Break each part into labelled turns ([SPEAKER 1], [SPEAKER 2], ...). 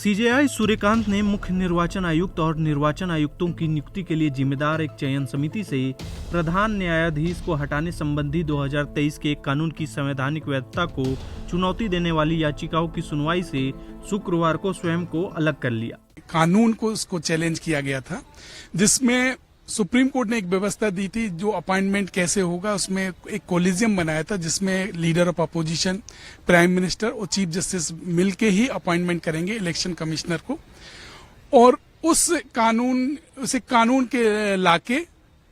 [SPEAKER 1] CJI Suryakant ने मुख्य निर्वाचन आयुक्त और निर्वाचन आयुक्तों की नियुक्ति के लिए जिम्मेदार एक चयन समिति से प्रधान न्यायाधीश को हटाने संबंधी 2023 के एक कानून की संवैधानिक वैधता को चुनौती देने वाली याचिकाओं की सुनवाई से शुक्रवार को स्वयं को अलग कर लिया।
[SPEAKER 2] कानून को उसको चैलेंज किया गया था, जिसमें सुप्रीम कोर्ट ने एक व्यवस्था दी थी जो अपॉइंटमेंट कैसे होगा। उसमें एक कोलिजियम बनाया था जिसमें leader of opposition, prime minister और चीफ जस्टिस मिलके ही अपॉइंटमेंट करेंगे इलेक्शन कमिश्नर को, और उस कानून के लाके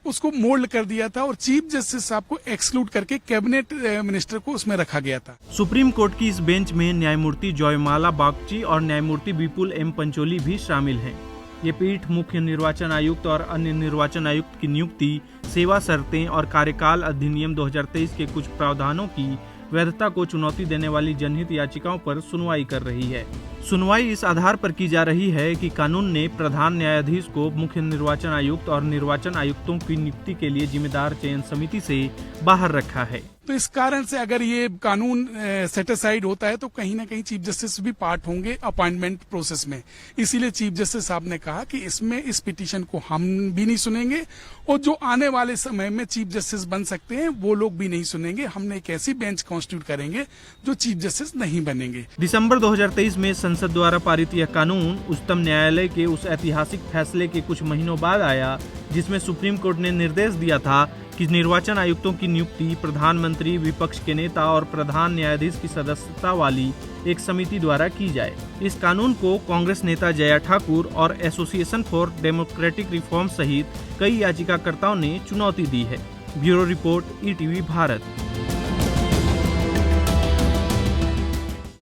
[SPEAKER 2] उसको मोल्ड कर दिया था और चीफ जस्टिस साहब को एक्सक्लूड करके कैबिनेट मिनिस्टर को उसमें रखा गया था।
[SPEAKER 1] सुप्रीम कोर्ट की इस बेंच में न्यायमूर्ति जयमाला बागची और न्यायमूर्ति विपुल एम पंचोली भी शामिल हैं। ये पीठ मुख्य निर्वाचन आयुक्त और अन्य निर्वाचन आयुक्त की नियुक्ति, सेवा शर्तें और कार्यकाल अधिनियम 2023 के कुछ प्रावधानों की वैधता को चुनौती देने वाली जनहित याचिकाओं पर सुनवाई कर रही है। सुनवाई इस आधार पर की जा रही है कि कानून ने प्रधान न्यायाधीश को मुख्य निर्वाचन आयुक्त और निर्वाचन आयुक्तों की नियुक्ति के लिए जिम्मेदार चयन समिति से बाहर रखा है।
[SPEAKER 2] तो इस कारण से अगर ये कानून सेटिसाइड होता है तो कहीं ना कहीं चीफ जस्टिस भी पार्ट होंगे अपॉइंटमेंट प्रोसेस में। इसीलिए चीफ जस्टिस साहब ने कहा कि इसमें इस पिटीशन को हम भी नहीं सुनेंगे और जो आने वाले समय में चीफ जस्टिस बन सकते हैं वो लोग भी नहीं सुनेंगे। हमने एक ऐसी बेंच कॉन्स्टिट्यूट करेंगे जो चीफ जस्टिस नहीं बनेंगे।
[SPEAKER 1] दिसंबर 2023 में संसद द्वारा पारित यह कानून उच्चतम न्यायालय के उस ऐतिहासिक फैसले के कुछ महीनों बाद आया जिसमें सुप्रीम कोर्ट ने निर्देश दिया था कि निर्वाचन आयुक्तों की नियुक्ति प्रधानमंत्री, विपक्ष के नेता और प्रधान न्यायाधीश की सदस्यता वाली एक समिति द्वारा की जाए। इस कानून को कांग्रेस नेता जया ठाकुर और एसोसिएशन फॉर डेमोक्रेटिक रिफॉर्म सहित कई याचिकाकर्ताओं ने चुनौती दी है। Bureau report, ETV Bharat.